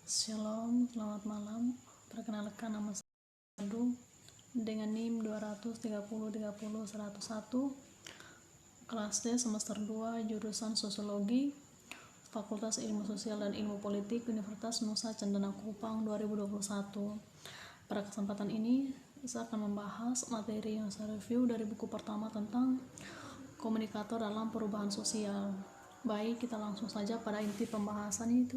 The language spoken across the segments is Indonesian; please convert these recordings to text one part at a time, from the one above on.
Shalom, selamat malam. Perkenalkan, nama saya Adu dengan NIM 230300101, kelas D semester 2, jurusan Sosiologi, Fakultas Ilmu Sosial dan Ilmu Politik, Universitas Nusa Cendana Kupang 2021. Pada kesempatan ini, saya akan membahas materi yang saya review dari buku pertama tentang komunikator dalam perubahan sosial. Baik, kita langsung saja pada inti pembahasan itu.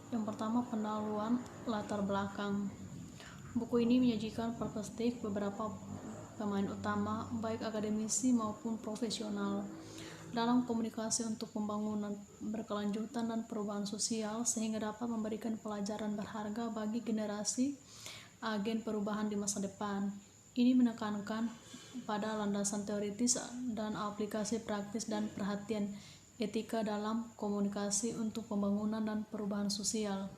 Yang pertama, pendahuluan latar belakang. Buku ini menyajikan perspektif beberapa pemain utama, baik akademisi maupun profesional, dalam komunikasi untuk pembangunan berkelanjutan dan perubahan sosial, sehingga dapat memberikan pelajaran berharga bagi generasi agen perubahan di masa depan. Ini menekankan pada landasan teoritis dan aplikasi praktis dan perhatian etika dalam komunikasi untuk pembangunan dan perubahan sosial.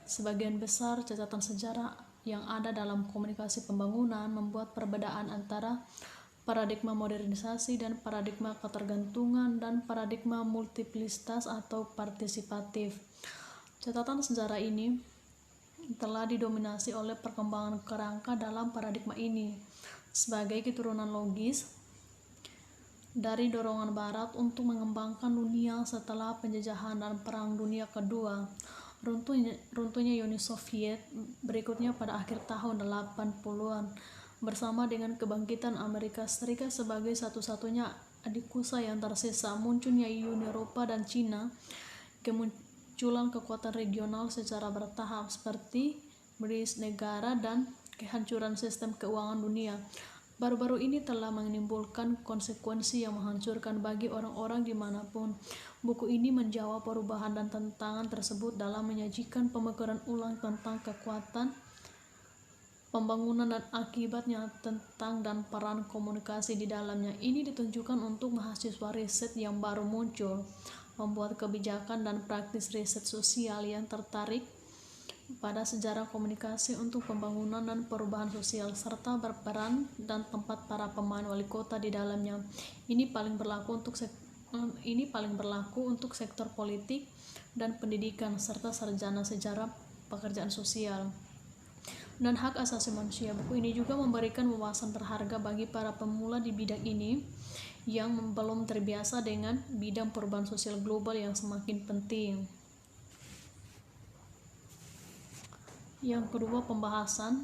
Sebagian besar catatan sejarah yang ada dalam komunikasi pembangunan membuat perbedaan antara paradigma modernisasi dan paradigma ketergantungan dan paradigma multiplisitas atau partisipatif. Catatan sejarah ini telah didominasi oleh perkembangan kerangka dalam paradigma ini sebagai keturunan logis dari dorongan Barat untuk mengembangkan dunia setelah penjajahan dan Perang Dunia Kedua. Runtuhnya Uni Soviet berikutnya pada akhir tahun 80-an bersama dengan kebangkitan Amerika Serikat sebagai satu-satunya adikusa yang tersisa, munculnya Uni Eropa dan Cina, kemunculan kekuatan regional secara bertahap seperti British negara dan kehancuran sistem keuangan dunia. Baru-baru ini telah menimbulkan konsekuensi yang menghancurkan bagi orang-orang dimanapun. Buku ini menjawab perubahan dan tantangan tersebut dalam menyajikan pemikiran ulang tentang kekuatan pembangunan dan akibatnya tentang dan peran komunikasi di dalamnya. Ini ditunjukkan untuk mahasiswa riset yang baru muncul, membuat kebijakan dan praktis riset sosial yang tertarik pada sejarah komunikasi untuk pembangunan dan perubahan sosial, serta berperan dan tempat para pemain wali kota di dalamnya. Ini paling berlaku untuk sektor politik dan pendidikan, serta sarjana sejarah pekerjaan sosial dan hak asasi manusia. Buku ini juga memberikan wawasan berharga bagi para pemula di bidang ini yang belum terbiasa dengan bidang perubahan sosial global yang semakin penting. Yang kedua, pembahasan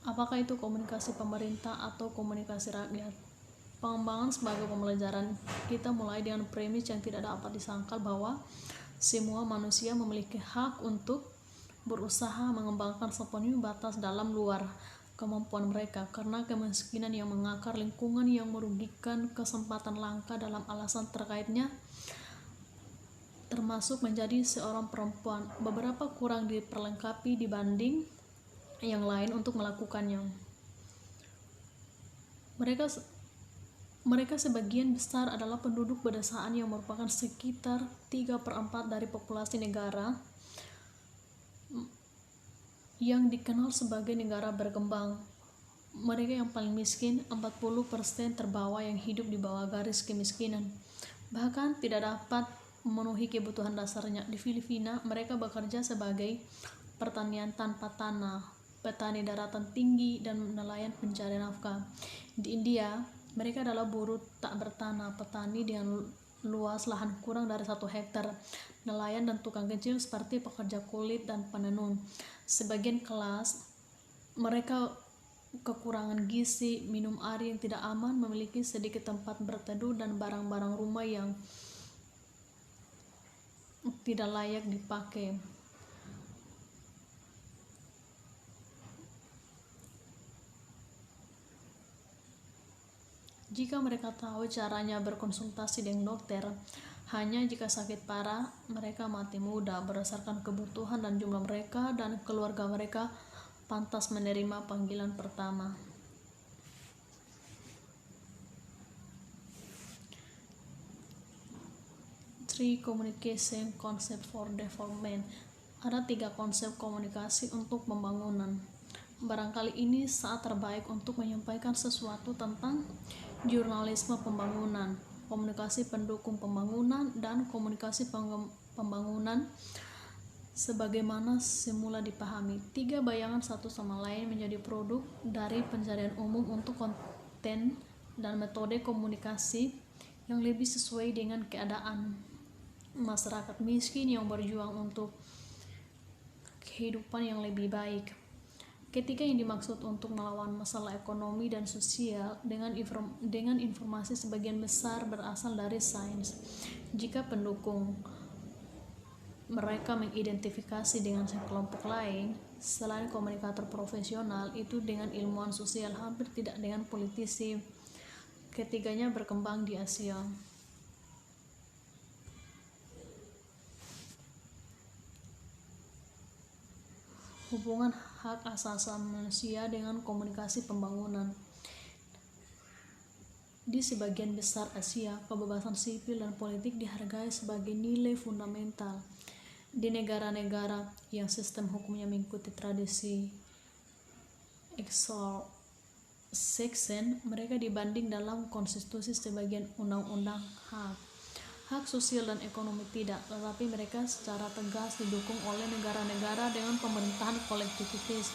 apakah itu komunikasi pemerintah atau komunikasi rakyat. Pengembangan sebagai pembelajaran kita mulai dengan premis yang tidak dapat disangkal bahwa semua manusia memiliki hak untuk berusaha mengembangkan sepenuhnya batas dalam luar kemampuan mereka, karena kemiskinan yang mengakar, lingkungan yang merugikan, kesempatan langka dalam alasan terkaitnya, termasuk menjadi seorang perempuan, beberapa kurang diperlengkapi dibanding yang lain untuk melakukannya. Mereka sebagian besar adalah penduduk pedesaan yang merupakan sekitar 3/4 dari populasi negara yang dikenal sebagai negara berkembang. Mereka yang paling miskin, 40% terbawa yang hidup di bawah garis kemiskinan, bahkan tidak dapat memenuhi kebutuhan dasarnya. Di Filipina, mereka bekerja sebagai pertanian tanpa tanah, petani daratan tinggi, dan nelayan pencari nafkah. Di India, mereka adalah buruh tak bertanah, petani dengan luas lahan kurang dari 1 hektar, nelayan dan tukang kecil seperti pekerja kulit dan penenun. Sebagian kelas mereka kekurangan gizi, minum air yang tidak aman, memiliki sedikit tempat berteduh, dan barang-barang rumah yang tidak layak dipakai. Jika mereka tahu caranya berkonsultasi dengan dokter, hanya jika sakit parah, mereka mati muda berdasarkan kebutuhan dan jumlah mereka, dan keluarga mereka pantas menerima panggilan pertama. Communication Concept for Development. Ada 3 konsep komunikasi untuk pembangunan. Barangkali ini saat terbaik untuk menyampaikan sesuatu tentang jurnalisme pembangunan. komunikasi pendukung pembangunan, dan komunikasi pembangunan sebagaimana semula dipahami. Tiga bayangan satu sama lain menjadi produk dari pencarian umum untuk konten dan metode komunikasi yang lebih sesuai dengan keadaan masyarakat miskin yang berjuang untuk kehidupan yang lebih baik. Ketika yang dimaksud untuk melawan masalah ekonomi dan sosial dengan informasi sebagian besar berasal dari sains. Jika pendukung mereka mengidentifikasi dengan sekelompok lain selain komunikator profesional itu dengan ilmuwan sosial, hampir tidak dengan politisi. Ketiganya berkembang di Asia. Hubungan hak asasi manusia dengan komunikasi pembangunan. Di sebagian besar Asia, kebebasan sipil dan politik dihargai sebagai nilai fundamental. Di negara-negara yang sistem hukumnya mengikuti tradisi Anglo-Saxon, mereka dibanding dalam konstitusi sebagian undang-undang hak sosial dan ekonomi tidak, tetapi mereka secara tegas didukung oleh negara-negara dengan pemerintahan kolektivis.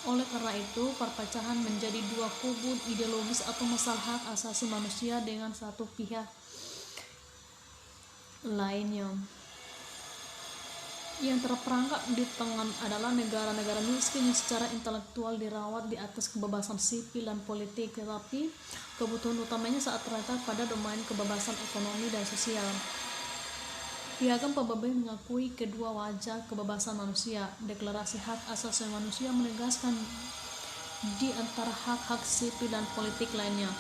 Oleh karena itu, perpecahan menjadi dua kubu ideologis atau masalah hak asasi manusia dengan satu pihak lainnya. Yang terperangkap di tengah adalah negara-negara miskin yang secara intelektual dirawat di atas kebebasan sipil dan politik, tetapi kebutuhan utamanya saat terletak pada domain kebebasan ekonomi dan sosial. Piagam PBB mengakui kedua wajah kebebasan manusia. Deklarasi Hak Asasi Manusia menegaskan di antara hak-hak sipil dan politik lainnya,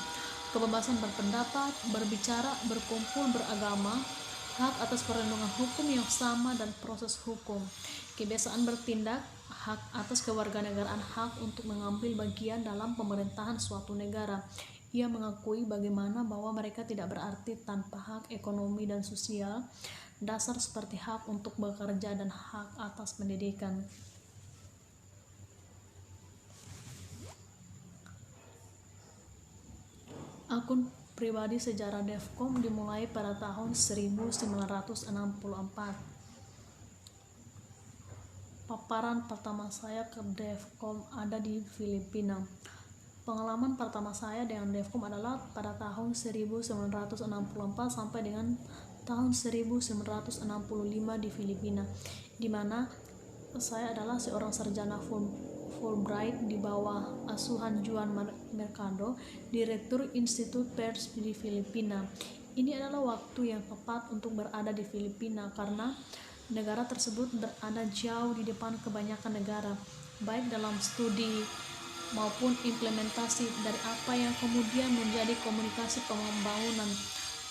kebebasan berpendapat, berbicara, berkumpul, beragama, hak atas perlindungan hukum yang sama dan proses hukum, kebiasaan bertindak, hak atas kewarganegaraan, hak untuk mengambil bagian dalam pemerintahan suatu negara. Ia mengakui bagaimana bahwa mereka tidak berarti tanpa hak ekonomi dan sosial dasar seperti hak untuk bekerja dan hak atas pendidikan. Akun pribadi sejarah DEFCON dimulai pada tahun 1964. Paparan pertama saya ke DEFCON ada di Filipina. Pengalaman pertama saya dengan DEFCON adalah pada tahun 1964 sampai dengan tahun 1965 di Filipina, di mana saya adalah seorang sarjana Fulbright di bawah asuhan Juan Mercado, Direktur Institut Pers di Filipina. Ini adalah waktu yang tepat untuk berada di Filipina karena negara tersebut berada jauh di depan kebanyakan negara, baik dalam studi maupun implementasi dari apa yang kemudian menjadi komunikasi pembangunan.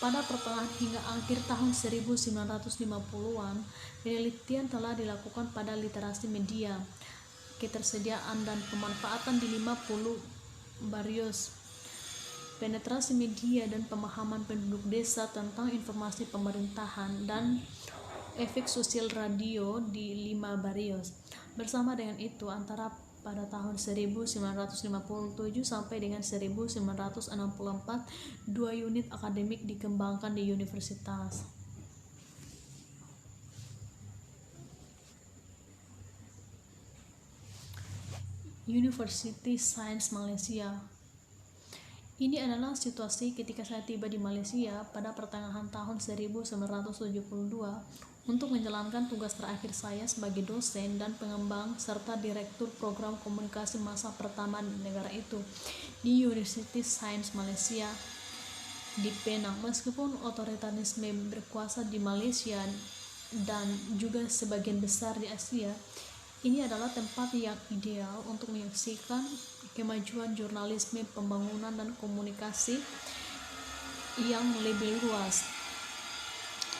Pada pertengahan hingga akhir tahun 1950-an, penelitian telah dilakukan pada literasi media, ketersediaan dan pemanfaatan di 50 barrios, penetrasi media dan pemahaman penduduk desa tentang informasi pemerintahan, dan efek sosial radio di 5 barrios. Bersama dengan itu, antara pada tahun 1957 sampai dengan 1964, 2 unit akademik dikembangkan di universitas. University Science Malaysia. Ini adalah situasi ketika saya tiba di Malaysia pada pertengahan tahun 1972 untuk menjalankan tugas terakhir saya sebagai dosen dan pengembang serta direktur program komunikasi masa pertama di negara itu di University Science Malaysia di Penang. Meskipun otoritarisme berkuasa di Malaysia dan juga sebagian besar di Asia, ini adalah tempat yang ideal untuk menyaksikan kemajuan jurnalisme pembangunan dan komunikasi yang lebih luas.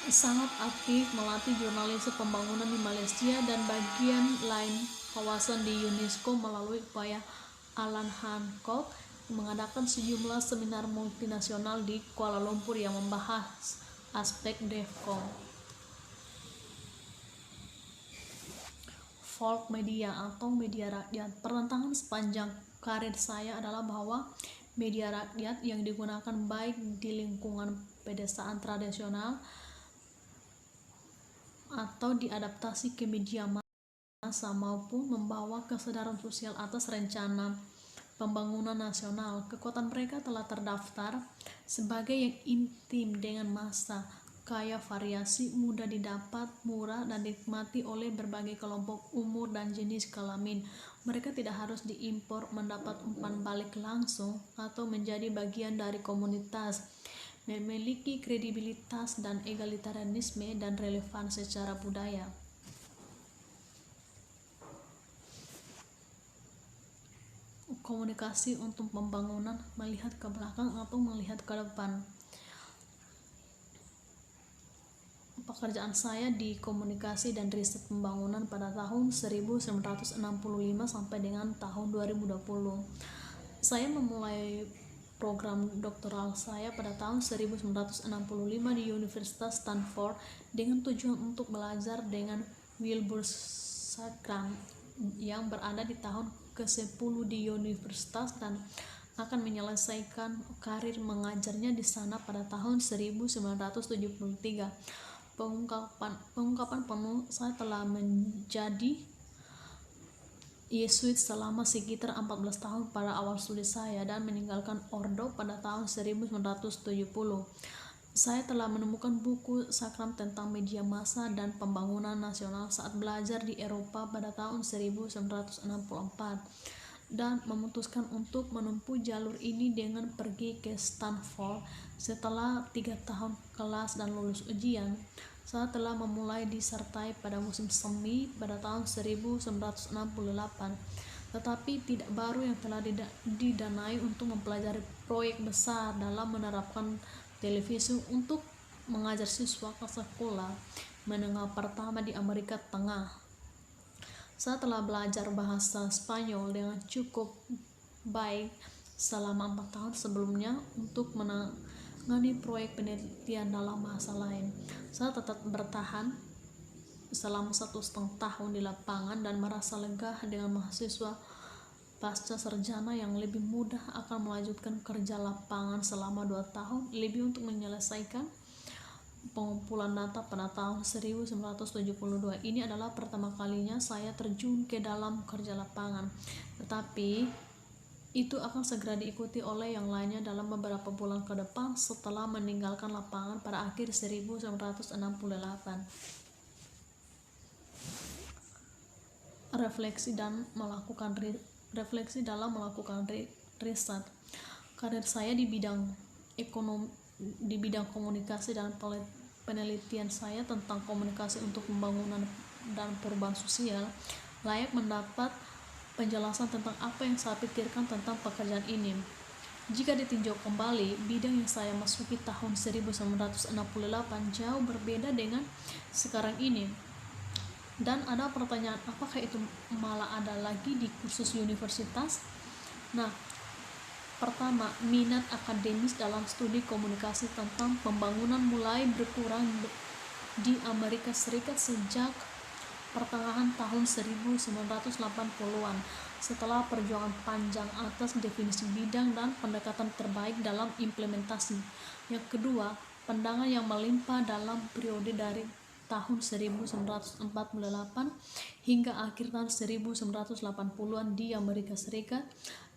Sangat aktif melatih jurnalisme pembangunan di Malaysia dan bagian lain kawasan di UNESCO melalui upaya Alan Hancock mengadakan sejumlah seminar multinasional di Kuala Lumpur yang membahas aspek DEFCON. Folk media atau media rakyat. Pertentangan sepanjang karir saya adalah bahwa media rakyat yang digunakan baik di lingkungan pedesaan tradisional atau diadaptasi ke media massa maupun membawa kesadaran sosial atas rencana pembangunan nasional. Kekuatan mereka telah terdaftar sebagai yang intim dengan massa, kaya variasi, mudah didapat, murah, dan dinikmati oleh berbagai kelompok umur dan jenis kelamin. Mereka tidak harus diimpor, mendapat umpan balik langsung, atau menjadi bagian dari komunitas. Memiliki kredibilitas dan egalitarianisme dan relevan secara budaya. Komunikasi untuk pembangunan, melihat ke belakang atau melihat ke depan. Pekerjaan saya di komunikasi dan riset pembangunan pada tahun 1965 sampai dengan tahun 2020. Saya memulai program doktoral saya pada tahun 1965 di Universitas Stanford dengan tujuan untuk belajar dengan Wilbur Sakran yang berada di tahun ke-10 di universitas dan akan menyelesaikan karir mengajarnya di sana pada tahun 1973. Pengungkapan penuh, saya telah menjadi Yesuit selama sekitar 14 tahun pada awal studi saya dan meninggalkan Ordo pada tahun 1970. Saya telah menemukan buku Sakram tentang media massa dan pembangunan nasional saat belajar di Eropa pada tahun 1964 dan memutuskan untuk menempuh jalur ini dengan pergi ke Stanford. Setelah 3 tahun kelas dan lulus ujian, saya telah memulai disertai pada musim semi pada tahun 1968, tetapi tidak baru yang telah didanai untuk mempelajari proyek besar dalam menerapkan televisi untuk mengajar siswa ke sekolah menengah pertama di Amerika Tengah. Saya telah belajar bahasa Spanyol dengan cukup baik selama 4 tahun sebelumnya untuk menangani proyek penelitian dalam bahasa lain. Saya tetap bertahan selama 1,5 tahun di lapangan dan merasa lega dengan mahasiswa pasca sarjana yang lebih mudah akan melanjutkan kerja lapangan selama 2 tahun lebih untuk menyelesaikan pengumpulan data pada tahun 1972. Ini adalah pertama kalinya saya terjun ke dalam kerja lapangan, tetapi itu akan segera diikuti oleh yang lainnya dalam beberapa bulan ke depan setelah meninggalkan lapangan pada akhir 1968. Refleksi dalam melakukan riset. Karir saya di bidang komunikasi dan penelitian saya tentang komunikasi untuk pembangunan dan perubahan sosial layak mendapat penjelasan tentang apa yang saya pikirkan tentang pekerjaan ini. Jika ditinjau kembali, bidang yang saya masuki tahun 1968 jauh berbeda dengan sekarang ini. Dan ada pertanyaan, apakah itu malah ada lagi di kursus universitas? Nah, pertama, minat akademis dalam studi komunikasi tentang pembangunan mulai berkurang di Amerika Serikat sejak pertengahan tahun 1980-an setelah perjuangan panjang atas definisi bidang dan pendekatan terbaik dalam implementasi. Yang kedua, pandangan yang melimpah dalam periode dari tahun 1948 hingga akhir tahun 1980-an di Amerika Serikat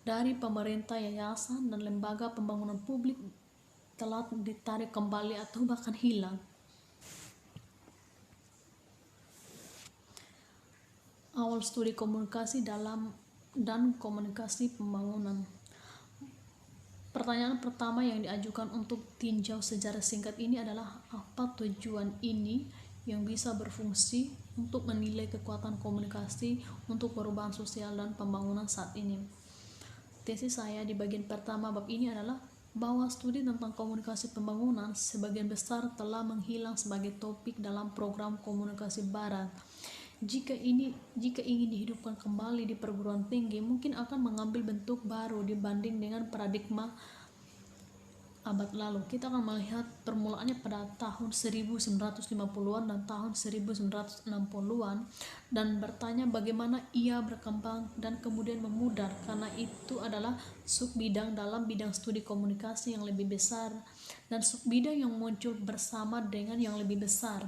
dari pemerintah, yayasan, dan lembaga pembangunan publik telah ditarik kembali atau bahkan hilang. Awal studi komunikasi dan komunikasi pembangunan. Pertanyaan pertama yang diajukan untuk tinjau sejarah singkat ini adalah apa tujuan ini yang bisa berfungsi untuk menilai kekuatan komunikasi untuk perubahan sosial dan pembangunan saat ini. Tesis saya di bagian pertama bab ini adalah bahwa studi tentang komunikasi pembangunan sebagian besar telah menghilang sebagai topik dalam program komunikasi barat. Jika ingin dihidupkan kembali di perguruan tinggi, mungkin akan mengambil bentuk baru dibanding dengan paradigma abad lalu. Kita akan melihat permulaannya pada tahun 1950-an dan tahun 1960-an dan bertanya bagaimana ia berkembang dan kemudian memudar, karena itu adalah subbidang dalam bidang studi komunikasi yang lebih besar dan subbidang yang muncul bersama dengan yang lebih besar.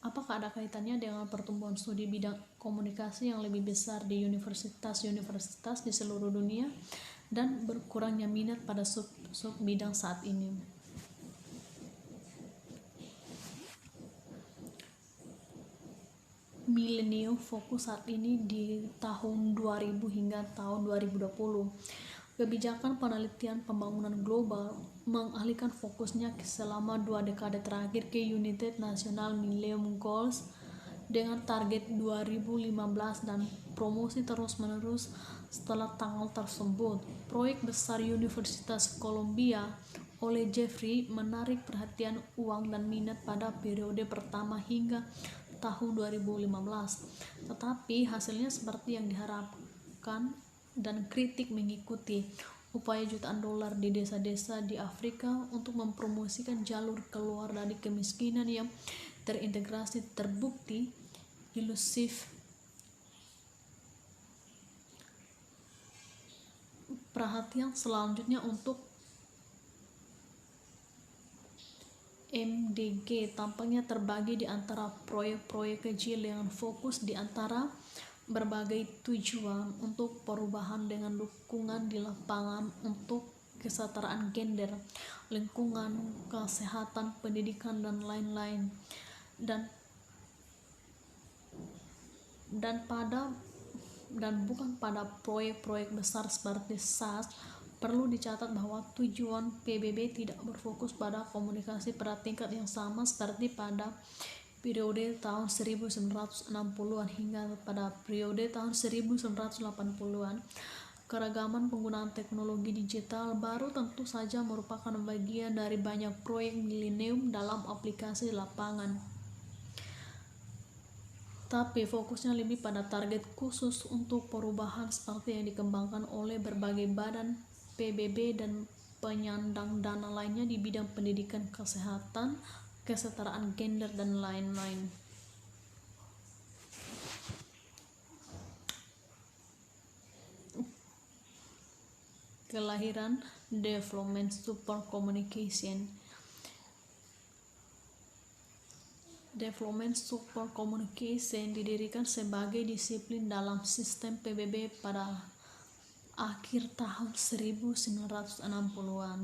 Apakah ada kaitannya dengan pertumbuhan studi bidang komunikasi yang lebih besar di universitas-universitas di seluruh dunia dan berkurangnya minat pada sub-bidang saat ini? Millennium fokus saat ini di tahun 2000 hingga tahun 2020. Kebijakan penelitian pembangunan global mengalihkan fokusnya selama 2 dekade terakhir ke United National Millennium Goals dengan target 2015 dan promosi terus-menerus setelah tanggal tersebut. Proyek besar Universitas Columbia oleh Jeffrey menarik perhatian uang dan minat pada periode pertama hingga tahun 2015, tetapi hasilnya seperti yang diharapkan dan kritik mengikuti. Upaya jutaan dolar di desa-desa di Afrika untuk mempromosikan jalur keluar dari kemiskinan yang terintegrasi terbukti ilusif. Perhatian selanjutnya untuk MDG tampaknya terbagi di antara proyek-proyek kecil dengan fokus di antara berbagai tujuan untuk perubahan dengan dukungan di lapangan untuk kesetaraan gender, lingkungan, kesehatan, pendidikan, dan lain-lain. Dan bukan pada proyek-proyek besar seperti SAS. Perlu dicatat bahwa tujuan PBB tidak berfokus pada komunikasi pada tingkat yang sama seperti pada periode tahun 1960-an hingga pada periode tahun 1980-an. Keragaman penggunaan teknologi digital baru tentu saja merupakan bagian dari banyak proyek milenium dalam aplikasi lapangan, tapi fokusnya lebih pada target khusus untuk perubahan seperti yang dikembangkan oleh berbagai badan PBB dan penyandang dana lainnya di bidang pendidikan, kesehatan, kesetaraan gender, dan lain-lain. Kelahiran Development Support Communication. Development Support Communication didirikan sebagai disiplin dalam sistem PBB pada akhir tahun 1960-an.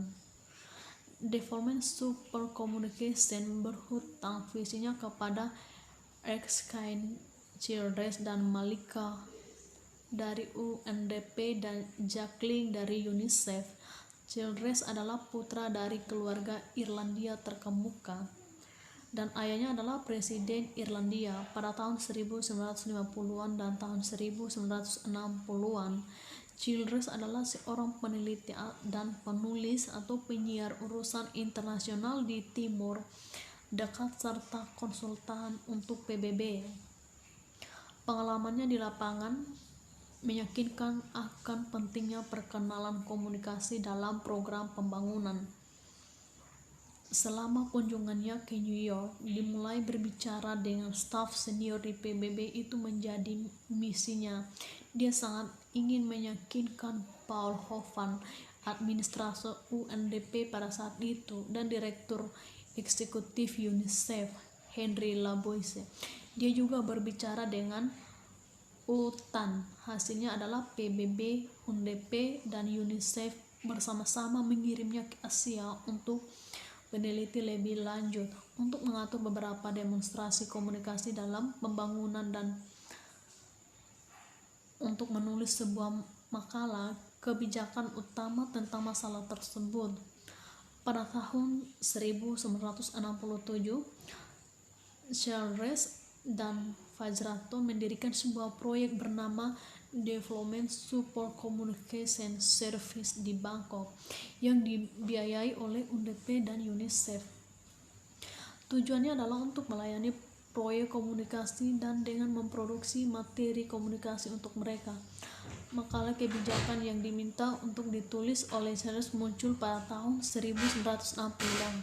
Development Support Communication berhutang visinya kepada Erskine Childress dan Malika dari UNDP dan Jacqueline dari UNICEF. Childress adalah putra dari keluarga Irlandia terkemuka dan ayahnya adalah Presiden Irlandia pada tahun 1950-an dan tahun 1960-an. Childress adalah seorang peneliti dan penulis atau penyiar urusan internasional di Timur Dekat serta konsultan untuk PBB. Pengalamannya di lapangan meyakinkan akan pentingnya perkenalan komunikasi dalam program pembangunan. Selama kunjungannya ke New York, dimulai berbicara dengan staf senior di PBB itu menjadi misinya. Dia sangat ingin meyakinkan Paul Hovan, administrator UNDP pada saat itu, dan direktur eksekutif UNICEF, Henry Laboise. Dia juga berbicara dengan UTAN. Hasilnya adalah PBB, UNDP, dan UNICEF bersama-sama mengirimnya ke Asia untuk meneliti lebih lanjut, untuk mengatur beberapa demonstrasi komunikasi dalam pembangunan dan untuk menulis sebuah makalah kebijakan utama tentang masalah tersebut. Pada tahun 1967, Childress dan Fajrato mendirikan sebuah proyek bernama Development Support Communication Service di Bangkok yang dibiayai oleh UNDP dan UNICEF. Tujuannya adalah untuk melayani proyek komunikasi dan dengan memproduksi materi komunikasi untuk mereka. Makalah kebijakan yang diminta untuk ditulis oleh Charles muncul pada tahun 1960-an.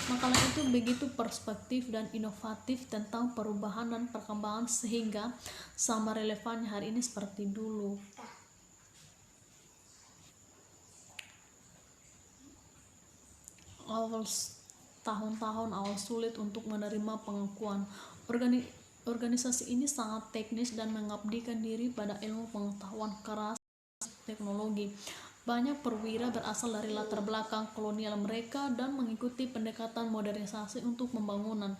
Makalah itu begitu perspektif dan inovatif tentang perubahan dan perkembangan sehingga sama relevannya hari ini seperti dulu. Tahun-tahun awal sulit untuk menerima pengakuan. Organisasi ini sangat teknis dan mengabdikan diri pada ilmu pengetahuan keras teknologi. Banyak perwira berasal dari latar belakang kolonial mereka dan mengikuti pendekatan modernisasi untuk pembangunan.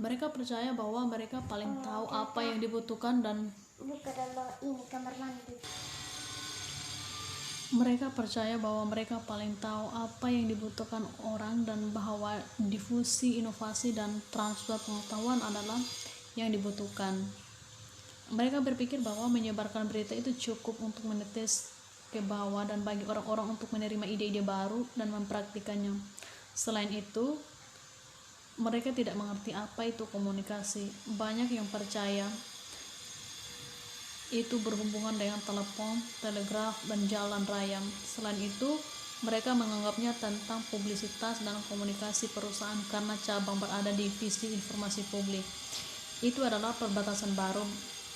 Mereka percaya bahwa mereka paling tahu apa yang dibutuhkan dan orang dan bahwa difusi, inovasi, dan transfer pengetahuan adalah yang dibutuhkan. Mereka berpikir bahwa menyebarkan berita itu cukup untuk menetes ke bawah dan bagi orang-orang untuk menerima ide-ide baru dan mempraktikannya. Selain itu, mereka tidak mengerti apa itu komunikasi. Banyak yang percaya itu berhubungan dengan telepon, telegraf, dan jalan raya. Selain itu, mereka menganggapnya tentang publisitas dan komunikasi perusahaan karena cabang berada di divisi informasi publik. Itu adalah perbatasan baru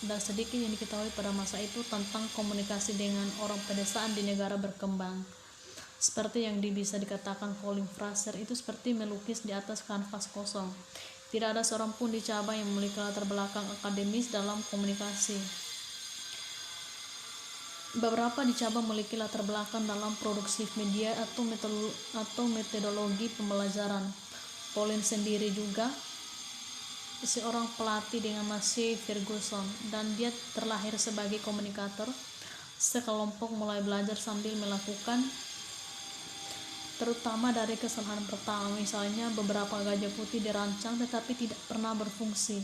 dan sedikit yang diketahui pada masa itu tentang komunikasi dengan orang pedesaan di negara berkembang. Seperti yang bisa dikatakan Colin Fraser, itu seperti melukis di atas kanvas kosong. Tidak ada seorang pun di cabang yang memiliki latar belakang akademis dalam komunikasi. Beberapa di cabang memiliki latar belakang dalam produksi media atau metodologi pembelajaran. Colin sendiri juga seorang pelatih dengan Massey Ferguson, dan dia terlahir sebagai komunikator. Sekelompok mulai belajar sambil melakukan, terutama dari kesalahan pertama. Misalnya, beberapa gajah putih dirancang tetapi tidak pernah berfungsi.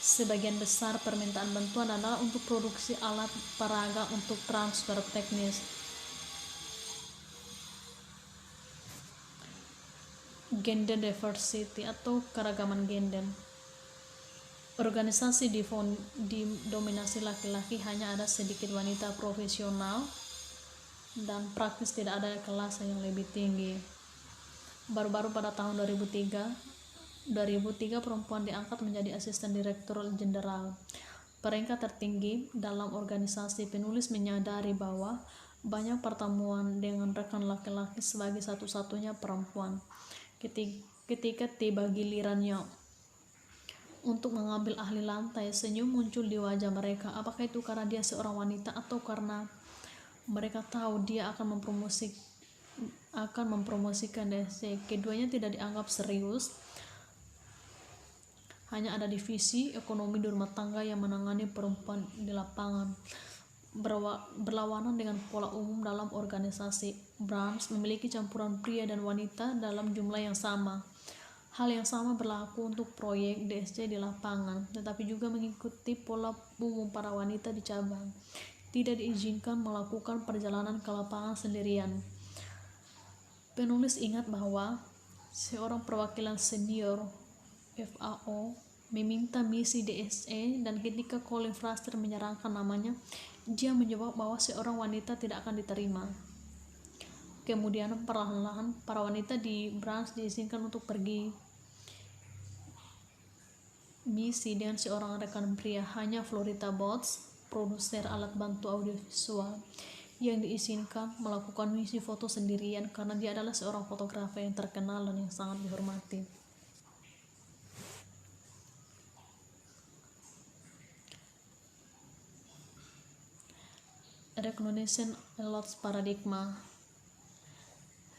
Sebagian besar permintaan bantuan adalah untuk produksi alat peraga untuk transfer teknis. Gender diversity atau keragaman gender. Organisasi didominasi laki-laki, hanya ada sedikit wanita profesional dan praktis tidak ada kelas yang lebih tinggi. Baru-baru pada tahun 2003 perempuan diangkat menjadi asisten direktur jenderal, peringkat tertinggi dalam organisasi. Penulis menyadari bahwa banyak pertemuan dengan rekan laki-laki sebagai satu-satunya perempuan. Ketika tiba gilirannya untuk mengambil alih lantai, senyum muncul di wajah mereka. Apakah itu karena dia seorang wanita atau karena mereka tahu dia akan mempromosikan DC? Keduanya tidak dianggap serius. Hanya ada divisi ekonomi di rumah tangga yang menangani perempuan di lapangan. Berlawanan dengan pola umum dalam organisasi, Branch memiliki campuran pria dan wanita dalam jumlah yang sama. Hal yang sama berlaku untuk proyek DSC di lapangan, tetapi juga mengikuti pola umum para wanita di cabang. Tidak diizinkan melakukan perjalanan ke lapangan sendirian. Penulis ingat bahwa seorang perwakilan senior FAO meminta misi DSE, dan ketika Colin Fraser menyarankan namanya, dia menjawab bahwa seorang wanita tidak akan diterima. Kemudian perlahan-lahan para wanita di Branch diizinkan untuk pergi misi dengan seorang rekan pria. Hanya Florida Botts, produser alat bantu audiovisual, yang diizinkan melakukan misi foto sendirian karena dia adalah seorang fotografer yang terkenal dan yang sangat dihormati. Recognition Allots Paradigma.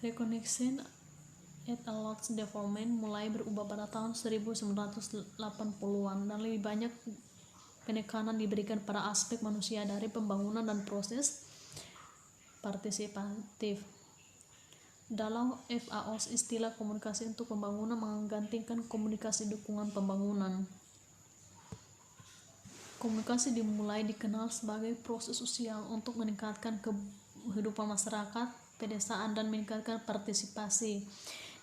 Recognition at Allots Development mulai berubah pada tahun 1980-an dan lebih banyak penekanan diberikan pada aspek manusia dari pembangunan dan proses partisipatif. Dalam FAO, istilah komunikasi untuk pembangunan menggantikan komunikasi dukungan pembangunan. Komunikasi dimulai dikenal sebagai proses sosial untuk meningkatkan kehidupan masyarakat pedesaan dan meningkatkan partisipasi.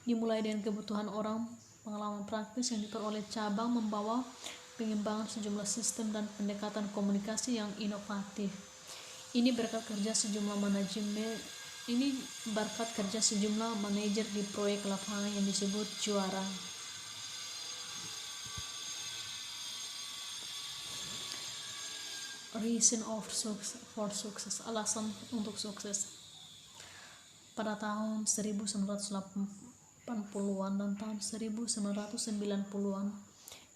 Dimulai dengan kebutuhan orang Pengalaman praktis yang diperoleh cabang membawa pengembangan sejumlah sistem dan pendekatan komunikasi yang inovatif. Ini berkat kerja sejumlah manajer di proyek lapangan yang disebut juara. Reason for success, alasan untuk sukses. Pada tahun 1980-an dan tahun 1990-an,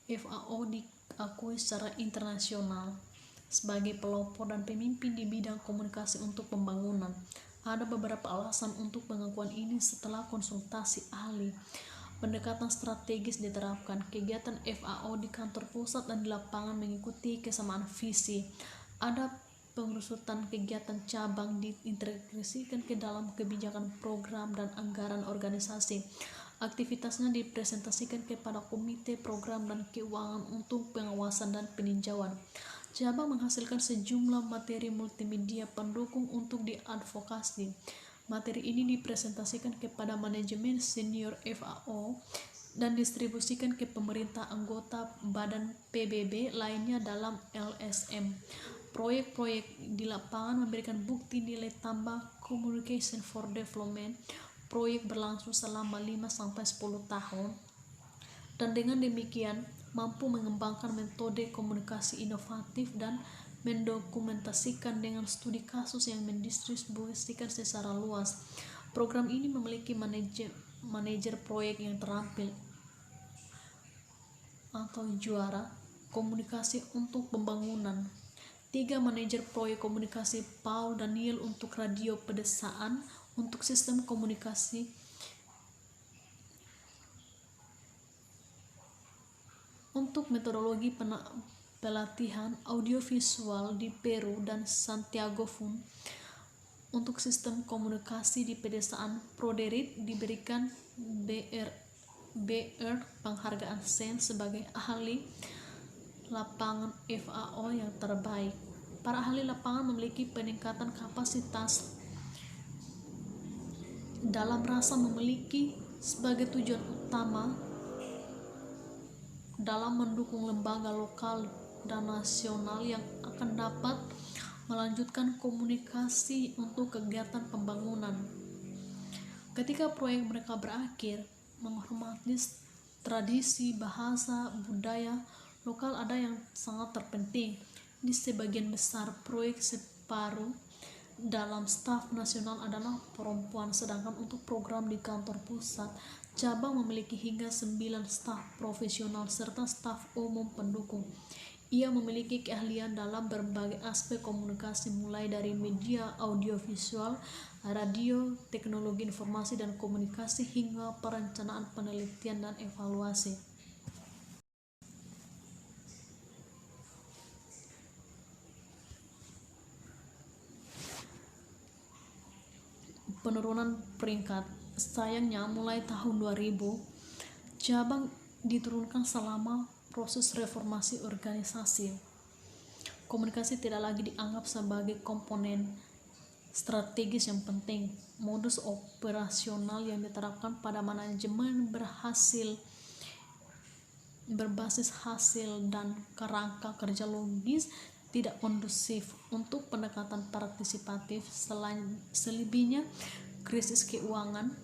FAO diakui secara internasional sebagai pelopor dan pemimpin di bidang komunikasi untuk pembangunan. Ada beberapa alasan untuk pengakuan ini setelah konsultasi ahli. Pendekatan strategis diterapkan. Kegiatan FAO di kantor pusat dan di lapangan mengikuti kesamaan visi. Ada pengurusan kegiatan cabang diintegrasikan ke dalam kebijakan program dan anggaran organisasi. Aktivitasnya dipresentasikan kepada komite program dan keuangan untuk pengawasan dan peninjauan. Cabang menghasilkan sejumlah materi multimedia pendukung untuk diadvokasi. Materi ini dipresentasikan kepada manajemen senior FAO dan distribusikan ke pemerintah anggota badan PBB lainnya dalam LSM. Proyek-proyek di lapangan memberikan bukti nilai tambah Communication for Development. Proyek berlangsung selama 5-10 tahun dan dengan demikian mampu mengembangkan metode komunikasi inovatif dan mendokumentasikan dengan studi kasus yang mendistribusikan secara luas. Program ini memiliki manajer proyek yang terampil atau juara komunikasi untuk pembangunan. 3 manajer proyek komunikasi Paul Daniel untuk radio pedesaan, untuk sistem komunikasi untuk metodologi pelatihan audiovisual di Peru dan Santiago Fun. Untuk sistem komunikasi di pedesaan, Proderit diberikan BR penghargaan SEN sebagai ahli lapangan FAO yang terbaik. Para ahli lapangan memiliki peningkatan kapasitas dalam rasa memiliki sebagai tujuan utama dalam mendukung lembaga lokal dan nasional yang akan dapat melanjutkan komunikasi untuk kegiatan pembangunan. Ketika proyek mereka berakhir, menghormati tradisi, bahasa, budaya lokal ada yang sangat terpenting. Di sebagian besar proyek separuh dalam staf nasional adalah perempuan, sedangkan untuk program di kantor pusat, cabang memiliki hingga 9 staf profesional serta staf umum pendukung. Ia memiliki keahlian dalam berbagai aspek komunikasi mulai dari media audiovisual, radio, teknologi informasi dan komunikasi hingga perencanaan penelitian dan evaluasi. Penurunan peringkat. Sayangnya mulai tahun 2000 cabang diturunkan selama proses reformasi organisasi. Komunikasi tidak lagi dianggap sebagai komponen strategis yang penting. Modus operasional yang diterapkan pada manajemen berbasis hasil dan kerangka kerja logis tidak kondusif untuk pendekatan partisipatif. Selebihnya, krisis keuangan,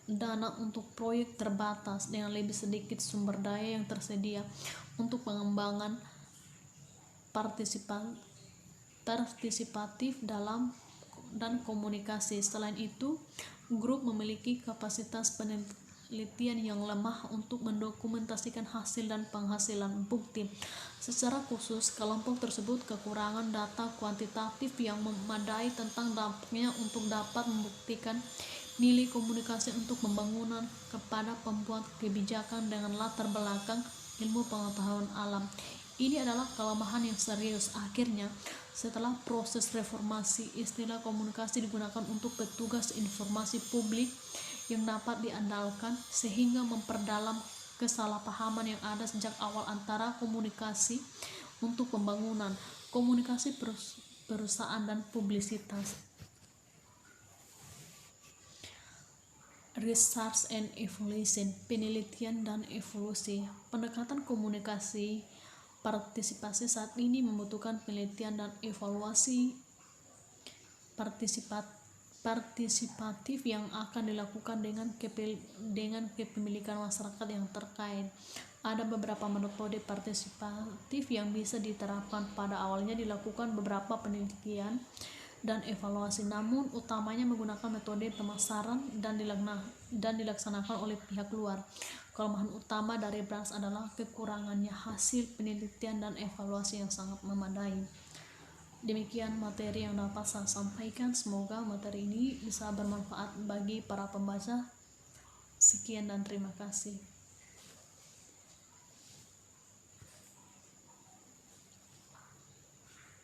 dana untuk proyek terbatas dengan lebih sedikit sumber daya yang tersedia untuk pengembangan partisipatif dalam dan komunikasi. Selain itu, grup memiliki kapasitas penelitian yang lemah untuk mendokumentasikan hasil dan penghasilan bukti. Secara khusus, kelompok tersebut kekurangan data kuantitatif yang memadai tentang dampaknya untuk dapat membuktikan nilai komunikasi untuk pembangunan kepada pembuat kebijakan dengan latar belakang ilmu pengetahuan alam. Ini adalah kelemahan yang serius. Akhirnya, setelah proses reformasi, istilah komunikasi digunakan untuk petugas informasi publik yang dapat diandalkan, sehingga memperdalam kesalahpahaman yang ada sejak awal antara komunikasi untuk pembangunan, komunikasi perusahaan dan publisitas. Research and Evolution, penelitian dan evolusi. Pendekatan komunikasi partisipasi saat ini membutuhkan penelitian dan evaluasi partisipatif yang akan dilakukan dengan kepemilikan masyarakat yang terkait. Ada beberapa metode partisipatif yang bisa diterapkan. Pada awalnya dilakukan beberapa penelitian dan evaluasi, namun utamanya menggunakan metode pemasaran dan dilaksanakan oleh pihak luar. Kelemahan utama dari BRAS adalah kekurangannya hasil penelitian dan evaluasi yang sangat memadai. Demikian materi yang dapat saya sampaikan. Semoga materi ini bisa bermanfaat bagi para pembaca. Sekian dan terima kasih.